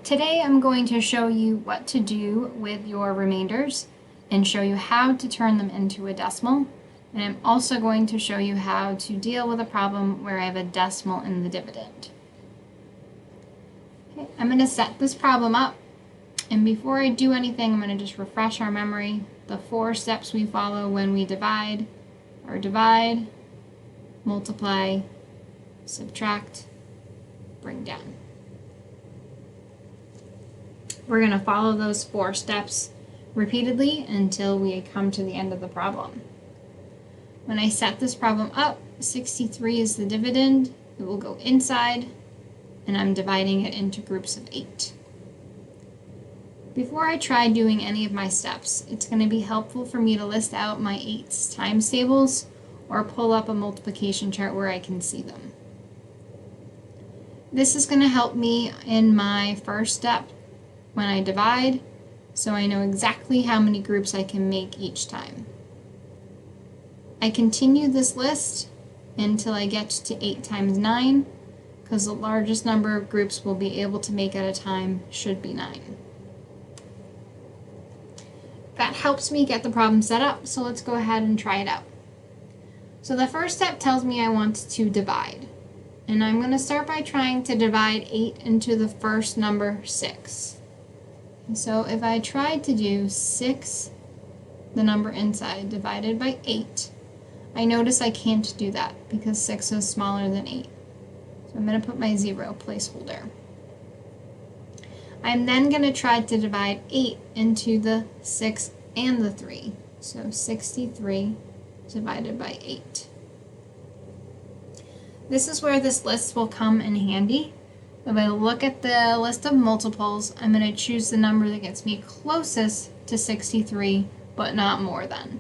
Today I'm going to show you what to do with your remainders and show you how to turn them into a decimal. And I'm also going to show you how to deal with a problem where I have a decimal in the dividend. Okay, I'm going to set this problem up, and before I do anything, I'm going to just refresh our memory. The 4 steps we follow when we divide are divide, multiply, subtract, bring down. We're going to follow those 4 steps repeatedly until we come to the end of the problem. When I set this problem up, 63 is the dividend. It will go inside, and I'm dividing it into groups of 8. Before I try doing any of my steps, it's going to be helpful for me to list out my 8's times tables or pull up a multiplication chart where I can see them. This is going to help me in my first step when I divide, so I know exactly how many groups I can make each time. I continue this list until I get to 8 times 9, because the largest number of groups we'll be able to make at a time should be 9. That helps me get the problem set up, so let's go ahead and try it out. So the first step tells me I want to divide, and I'm going to start by trying to divide 8 into the first number 6. So if I tried to do 6, the number inside, divided by 8, I notice I can't do that because 6 is smaller than 8. So I'm going to put my 0 placeholder. I'm then going to try to divide 8 into the 6 and the 3. So 63 divided by 8. This is where this list will come in handy. If I look at the list of multiples, I'm going to choose the number that gets me closest to 63, but not more than,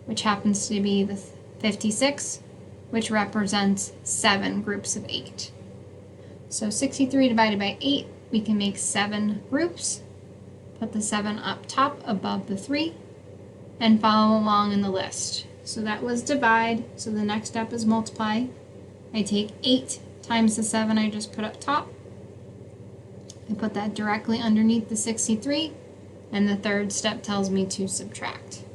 which happens to be the 56, which represents 7 groups of 8. So 63 divided by 8, we can make 7 groups. Put the 7 up top above the 3, and follow along in the list. So that was divide, so the next step is multiply. I take 8 times the 7 I just put up top. I put that directly underneath the 63, and the third step tells me to subtract.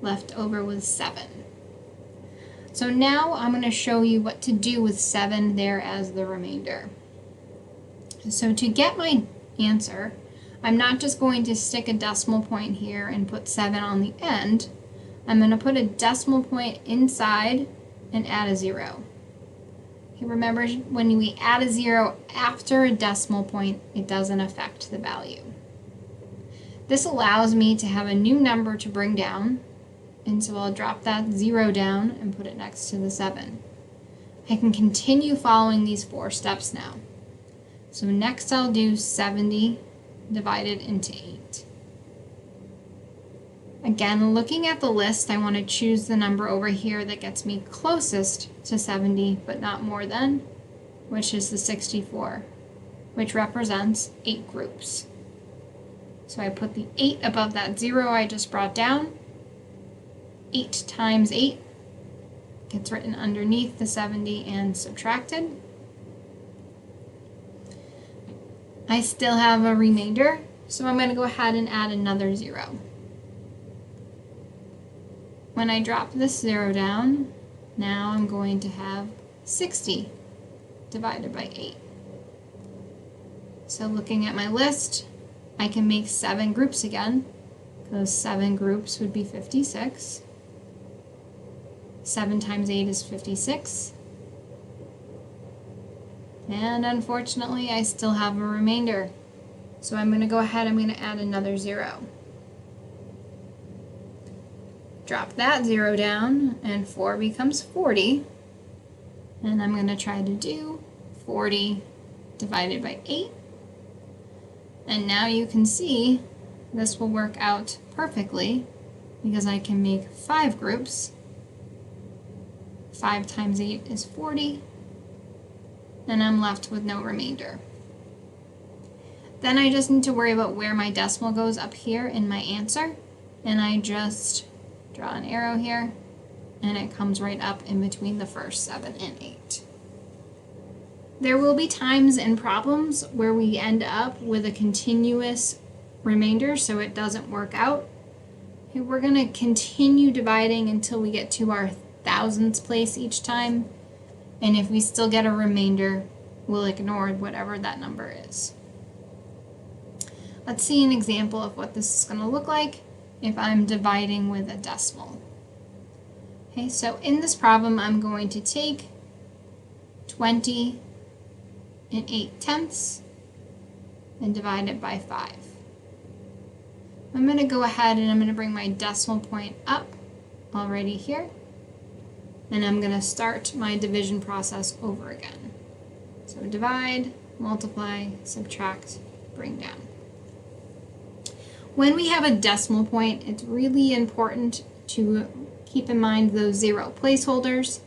Left over with 7. So now I'm going to show you what to do with 7 there as the remainder. So to get my answer, I'm not just going to stick a decimal point here and put 7 on the end. I'm going to put a decimal point inside and add a 0. Okay, remember, when we add a 0 after a decimal point, it doesn't affect the value. This allows me to have a new number to bring down, and so I'll drop that 0 down and put it next to the 7. I can continue following these 4 steps now. So next I'll do 70 divided into 8. Again, looking at the list, I want to choose the number over here that gets me closest to 70, but not more than, which is the 64, which represents 8 groups. So I put the 8 above that 0 I just brought down. 8 times 8 gets written underneath the 70 and subtracted. I still have a remainder, so I'm going to go ahead and add another 0. When I drop this 0 down, now I'm going to have 60 divided by 8. So looking at my list, I can make 7 groups again, because 7 groups would be 56. 7 times 8 is 56. And unfortunately, I still have a remainder. So I'm going to go ahead, I'm going to add another 0. Drop that 0 down, and 4 becomes 40. And I'm going to try to do 40 divided by 8. And now you can see this will work out perfectly because I can make 5 groups. 5 times 8 is 40. And I'm left with no remainder. Then I just need to worry about where my decimal goes up here in my answer, and I just draw an arrow here, and it comes right up in between the first 7 and 8. There will be times in problems where we end up with a continuous remainder, so it doesn't work out. Okay, we're going to continue dividing until we get to our thousandths place each time, and if we still get a remainder, we'll ignore whatever that number is. Let's see an example of what this is going to look like if I'm dividing with a decimal. Okay, so in this problem, I'm going to take 20 and 8/10 and divide it by 5. I'm going to go ahead and I'm going to bring my decimal point up already here, and I'm going to start my division process over again. So divide, multiply, subtract, bring down. When we have a decimal point, it's really important to keep in mind those 0 placeholders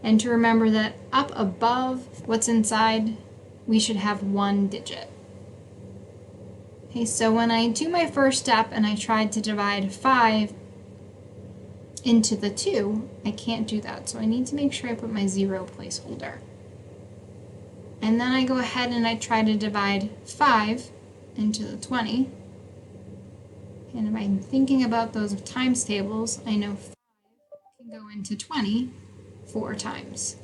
and to remember that up above what's inside, we should have 1 digit. Okay, so when I do my first step and I tried to divide 5 into the 2, I can't do that. So I need to make sure I put my 0 placeholder. And then I go ahead and I try to divide 5 into the 20. And if I'm thinking about those times tables, I know 5 can go into 20 4 times.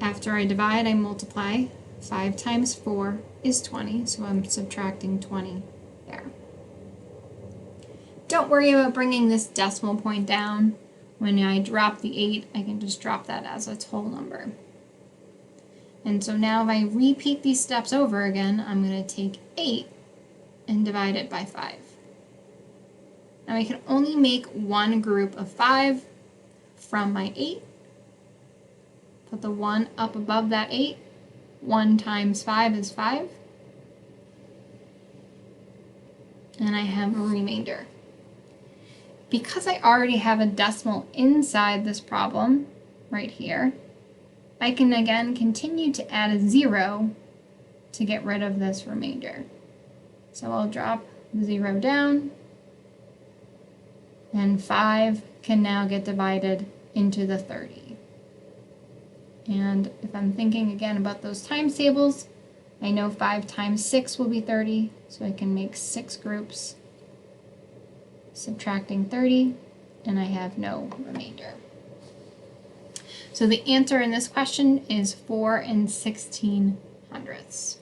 After I divide, I multiply. 5 times 4 is 20, so I'm subtracting 20 there. Don't worry about bringing this decimal point down. When I drop the 8, I can just drop that as its whole number. And so now if I repeat these steps over again, I'm going to take 8 and divide it by 5. Now I can only make one group of 5 from my 8. Put the 1 up above that 8. 1 times 5 is 5. And I have a remainder. Because I already have a decimal inside this problem, right here, I can again continue to add a 0 to get rid of this remainder. So I'll drop the 0 down, and 5 can now get divided into the 30. And if I'm thinking again about those times tables, I know 5 times 6 will be 30, so I can make 6 groups, subtracting 30, and I have no remainder. So the answer in this question is 4 16/100ths.